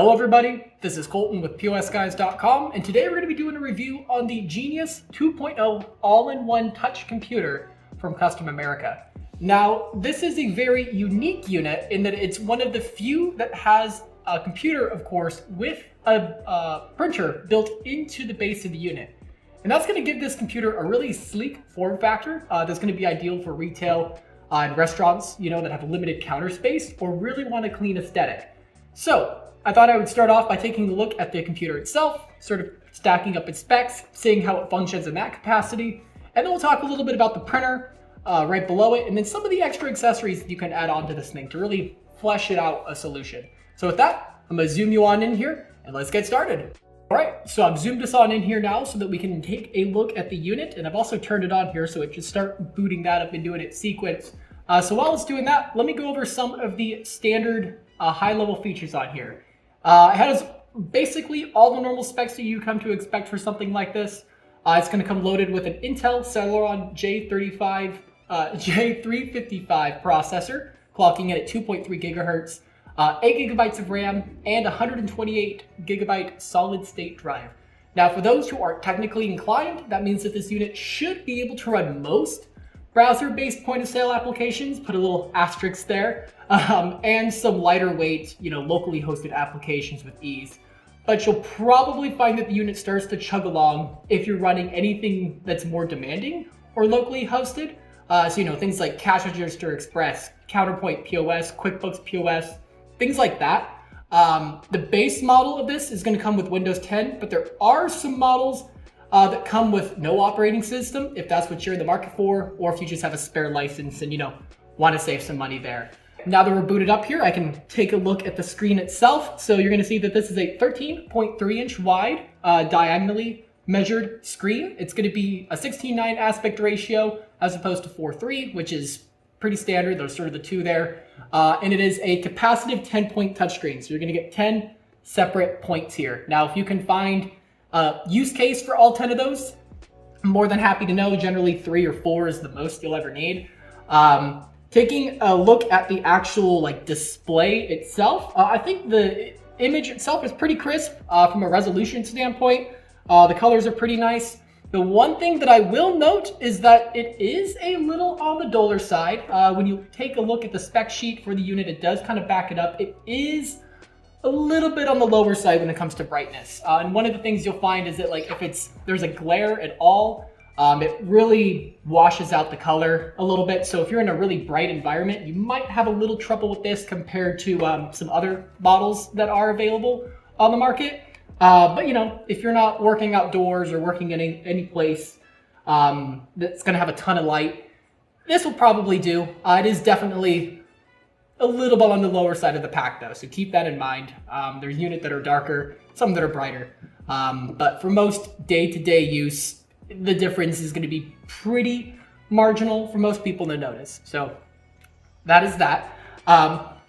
Hello everybody, this is Colton with POSGuys.com, and today we're going to be doing a review on the Genius 2.0 all-in-one touch computer from Custom America. Now, this is a very unique unit in that it's one of the few that has a computer, of course, with a printer built into the base of the unit. And that's going to give this computer a really sleek form factor that's going to be ideal for retail and restaurants, that have limited counter space or really want a clean aesthetic. So I thought I would start off by taking a look at the computer itself, sort of stacking up its specs, seeing how it functions in that capacity, and then we'll talk a little bit about the printer right below it, and then some of the extra accessories that you can add on to this thing to really flesh it out a solution. So with that, I'm going to zoom you on in here, and let's get started. All right, so I've zoomed us on in here now so that we can take a look at the unit, and I've also turned it on here so it should start booting that up and doing its sequence. So while it's doing that, let me go over some of the standard high-level features on here. It has basically all the normal specs that you come to expect for something like this. It's going to come loaded with an Intel Celeron J355 processor, clocking in at 2.3 gigahertz, 8 gigabytes of RAM, and 128 gigabyte solid state drive. Now, for those who aren't technically inclined, that means that this unit should be able to run most browser-based point-of-sale applications, put a little asterisk there, and some lighter weight, locally hosted applications with ease. But you'll probably find that the unit starts to chug along if you're running anything that's more demanding or locally hosted. So things like Cash Register Express, Counterpoint POS, QuickBooks POS, things like that. The base model of this is going to come with Windows 10, but there are some models that come with no operating system, if that's what you're in the market for, or if you just have a spare license and want to save some money there. Now that we're booted up here, I can take a look at the screen itself. So you're going to see that this is a 13.3 inch wide, diagonally measured screen. It's going to be a 16:9 aspect ratio as opposed to 4:3, which is pretty standard. Those sort of the two there. And it is a capacitive 10-point touchscreen. So you're going to get 10 separate points here. Now, if you can find use case for all 10 of those, I'm more than happy to know. Generally 3 or 4 is the most you'll ever need. Taking a look at the actual display itself, I think the image itself is pretty crisp from a resolution standpoint. The colors are pretty nice. The one thing that I will note is that it is a little on the duller side. When you take a look at the spec sheet for the unit, it does kind of back it up. It is a little bit on the lower side when it comes to brightness. And one of the things you'll find is that if there's a glare at all, it really washes out the color a little bit. So if you're in a really bright environment, you might have a little trouble with this compared to some other models that are available on the market. But if you're not working outdoors or working in any place that's going to have a ton of light, this will probably do. It is definitely a little bit on the lower side of the pack though, so keep that in mind. There's units that are darker, some that are brighter. But for most day-to-day use, the difference is going to be pretty marginal for most people to notice. So that is that.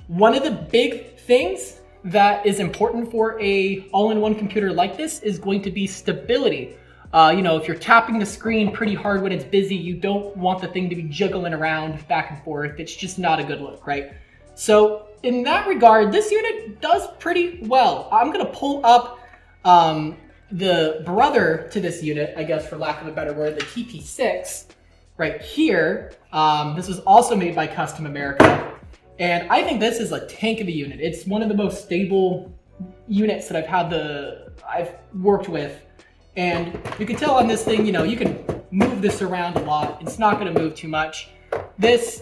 One of the big things that is important for a all-in-one computer like this is going to be stability. If you're tapping the screen pretty hard when it's busy, you don't want the thing to be jiggling around back and forth. It's just not a good look, right? So in that regard, this unit does pretty well. I'm going to pull up the brother to this unit, I guess for lack of a better word, the TP6 right here. This was also made by Custom America. And I think this is a tank of a unit. It's one of the most stable units that I've worked with. And you can tell on this thing, you can move this around a lot. It's not going to move too much. This,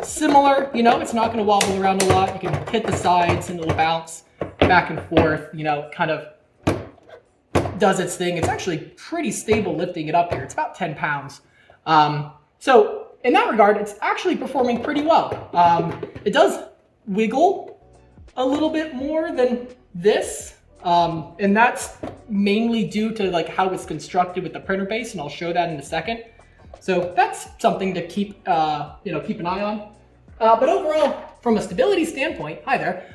similar, it's not going to wobble around a lot. You can hit the sides and it'll bounce back and forth, kind of does its thing. It's actually pretty stable lifting it up here. It's about 10 pounds. So in that regard, it's actually performing pretty well. It does wiggle a little bit more than this. And that's mainly due to how it's constructed with the printer base, and I'll show that in a second. So that's something to keep an eye on. But overall, from a stability standpoint, hi there,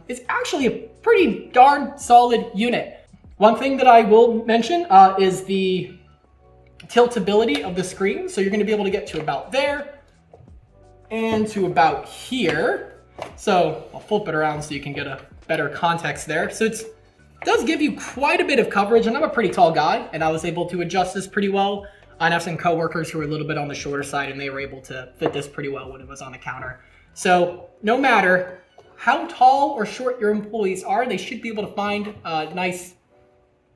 it's actually a pretty darn solid unit. One thing that I will mention is the tiltability of the screen. So you're going to be able to get to about there and to about here. So I'll flip it around so you can get a better context there. So it does give you quite a bit of coverage, and I'm a pretty tall guy, and I was able to adjust this pretty well. I have some coworkers who are a little bit on the shorter side, and they were able to fit this pretty well when it was on the counter. So no matter how tall or short your employees are, they should be able to find a nice,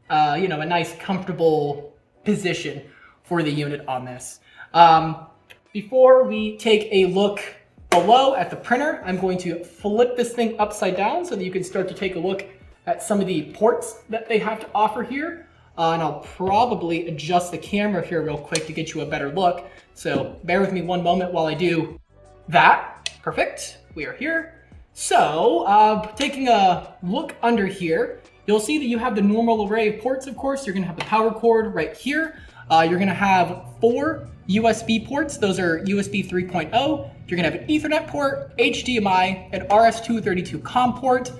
a nice comfortable position for the unit on this. Before we take a look below at the printer, I'm going to flip this thing upside down so that you can start to take a look at some of the ports that they have to offer here. And I'll probably adjust the camera here real quick to get you a better look. So bear with me one moment while I do that. Perfect. We are here. So taking a look under here, you'll see that you have the normal array of ports, of course. You're going to have the power cord right here. You're going to have 4 USB ports. Those are USB 3.0. You're going to have an Ethernet port, HDMI, an RS-232 COM port.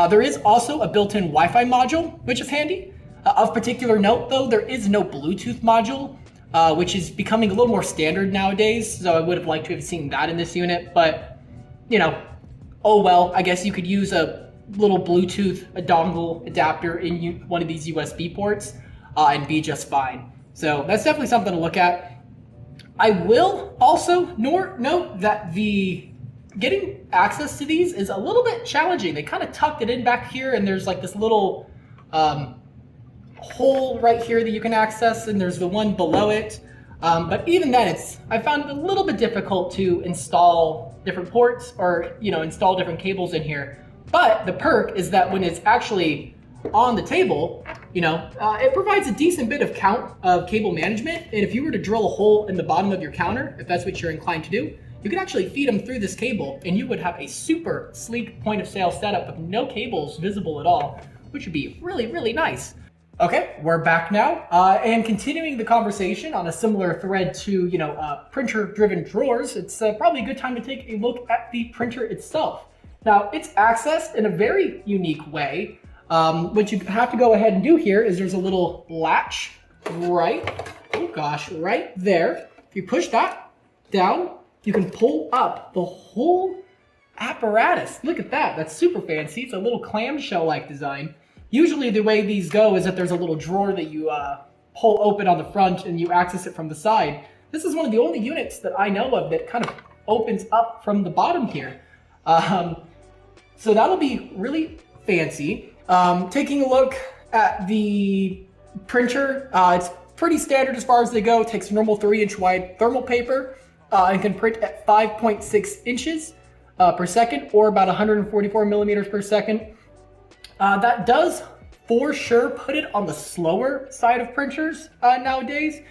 There is also a built-in Wi-Fi module, which is handy. Of particular note, though, there is no Bluetooth module, which is becoming a little more standard nowadays. So I would have liked to have seen that in this unit, but oh well. I guess you could use a little Bluetooth, a dongle adapter in one of these USB ports and be just fine. So that's definitely something to look at. I will also note that getting access to these is a little bit challenging. They kind of tucked it in back here, and there's like this little hole right here that you can access, and there's the one below it. But even then, I found it a little bit difficult to install different ports or install different cables in here. But the perk is that when it's actually on the table, it provides a decent bit of count of cable management. And if you were to drill a hole in the bottom of your counter, if that's what you're inclined to do, you can actually feed them through this cable, and you would have a super sleek point of sale setup with no cables visible at all, which would be really, really nice. Okay, we're back now, and continuing the conversation on a similar thread to, printer-driven drawers, it's probably a good time to take a look at the printer itself. Now, it's accessed in a very unique way. What you have to go ahead and do here is there's a little latch right there. If you push that down, you can pull up the whole apparatus. Look at that. That's super fancy. It's a little clamshell-like design. Usually the way these go is that there's a little drawer that you pull open on the front and you access it from the side. This is one of the only units that I know of that kind of opens up from the bottom here. So that'll be really fancy. Taking a look at the printer, it's pretty standard as far as they go. It takes normal 3-inch wide thermal paper and can print at 5.6 inches per second, or about 144 millimeters per second. That does for sure put it on the slower side of printers nowadays.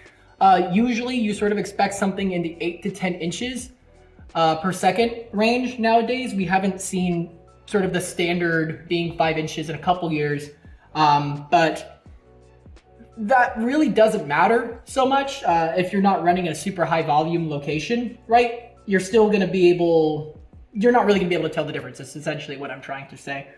Usually you sort of expect something in the 8 to 10 inches per second range nowadays. We haven't seen sort of the standard being 5 inches in a couple years, but that really doesn't matter so much if you're not running a super high volume location, right? You're not really going to be able to tell the difference. That's essentially what I'm trying to say.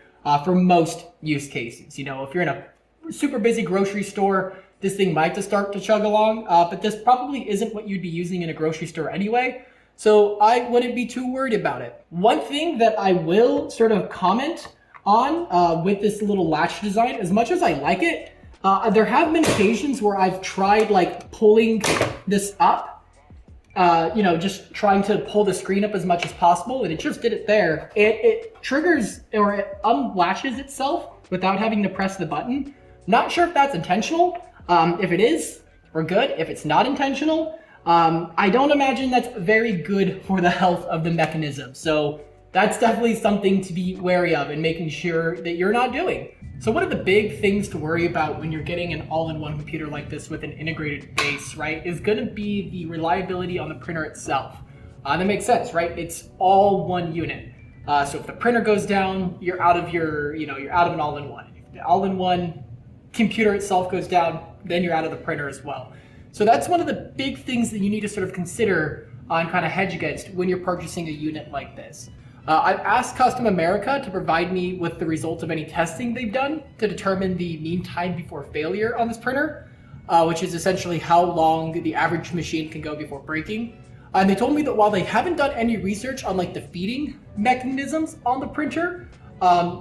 For most use cases, if you're in a super busy grocery store, this thing might just start to chug along, but this probably isn't what you'd be using in a grocery store anyway. So I wouldn't be too worried about it. One thing that I will sort of comment on with this little latch design, as much as I like it, there have been occasions where I've tried like pulling this up, just trying to pull the screen up as much as possible, and it just did it there. It triggers or it unlatches itself without having to press the button. Not sure if that's intentional. If it is, we're good. If it's not intentional, I don't imagine that's very good for the health of the mechanism. So that's definitely something to be wary of and making sure that you're not doing. So one of the big things to worry about when you're getting an all-in-one computer like this with an integrated base, right, is going to be the reliability on the printer itself. That makes sense, right? It's all one unit. So if the printer goes down, you're out of you're out of an all-in-one. If the all-in-one computer itself goes down, then you're out of the printer as well. So that's one of the big things that you need to sort of consider and kind of hedge against when you're purchasing a unit like this. I've asked Custom America to provide me with the results of any testing they've done to determine the mean time before failure on this printer, which is essentially how long the average machine can go before breaking. And they told me that while they haven't done any research on like the feeding mechanisms on the printer,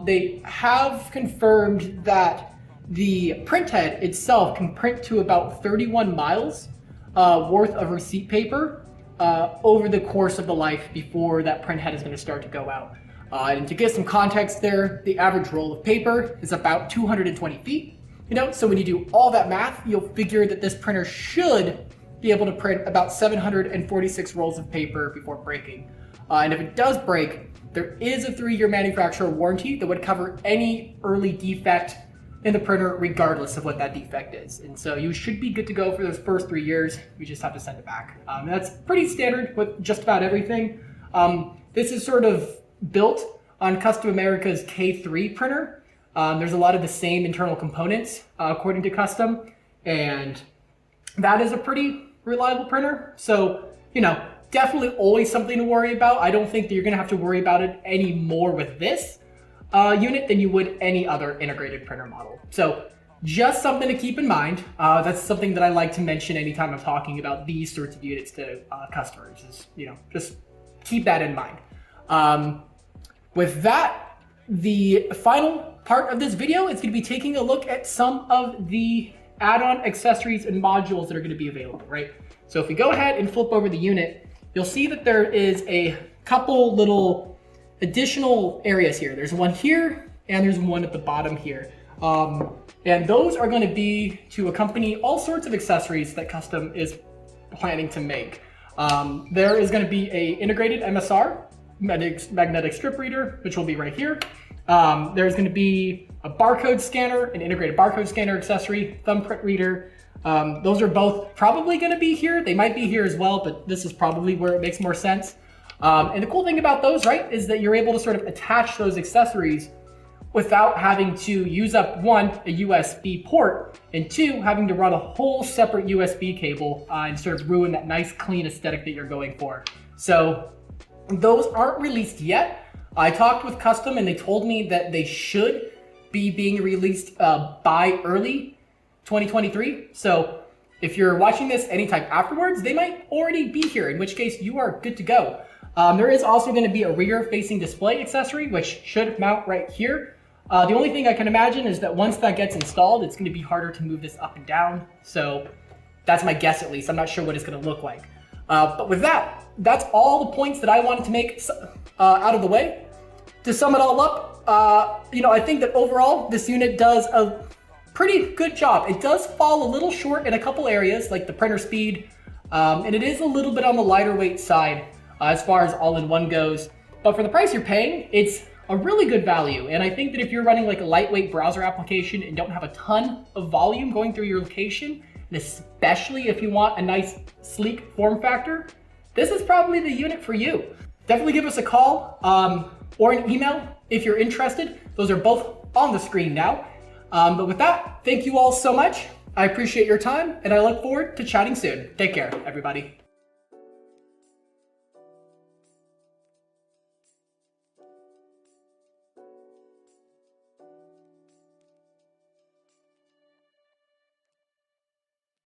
they have confirmed that the printhead itself can print to about 31 miles worth of receipt paper over the course of the life before that printhead is going to start to go out. And to give some context there, the average roll of paper is about 220 feet. So when you do all that math, you'll figure that this printer should be able to print about 746 rolls of paper before breaking. And if it does break, there is a 3-year manufacturer warranty that would cover any early defect in the printer, regardless of what that defect is. And so you should be good to go for those first 3 years. You just have to send it back. That's pretty standard with just about everything. This is sort of built on Custom America's K3 printer. There's a lot of the same internal components, according to Custom, and that is a pretty reliable printer. So, definitely always something to worry about. I don't think that you're gonna have to worry about it any more with this unit than you would any other integrated printer model. So just something to keep in mind. That's something that I like to mention anytime I'm talking about these sorts of units to customers is, just keep that in mind. With that, the final part of this video is going to be taking a look at some of the add-on accessories and modules that are going to be available, right? So if we go ahead and flip over the unit, you'll see that there is a couple little additional areas here. There's one here and there's one at the bottom here. And those are going to be to accompany all sorts of accessories that Custom is planning to make. There is going to be a integrated MSR, magnetic strip reader, which will be right here. There's going to be a barcode scanner, an integrated barcode scanner accessory, thumbprint reader. Those are both probably going to be here. They might be here as well, but this is probably where it makes more sense. And the cool thing about those, right, is that you're able to sort of attach those accessories without having to use up, 1, a USB port, and 2, having to run a whole separate USB cable and sort of ruin that nice clean aesthetic that you're going for. So those aren't released yet. I talked with Custom and they told me that they should be being released by early 2023. So if you're watching this anytime afterwards, they might already be here, in which case you are good to go. There is also going to be a rear-facing display accessory, which should mount right here. The only thing I can imagine is that once that gets installed, it's going to be harder to move this up and down. So that's my guess, at least. I'm not sure what it's going to look like. But with that, that's all the points that I wanted to make out of the way. To sum it all up, I think that overall, this unit does a pretty good job. It does fall a little short in a couple areas, like the printer speed, and it is a little bit on the lighter weight side as far as all-in-one goes. But for the price you're paying, it's a really good value. And I think that if you're running like a lightweight browser application and don't have a ton of volume going through your location, and especially if you want a nice, sleek form factor, this is probably the unit for you. Definitely give us a call or an email if you're interested. Those are both on the screen now. But with that, thank you all so much. I appreciate your time, and I look forward to chatting soon. Take care, everybody.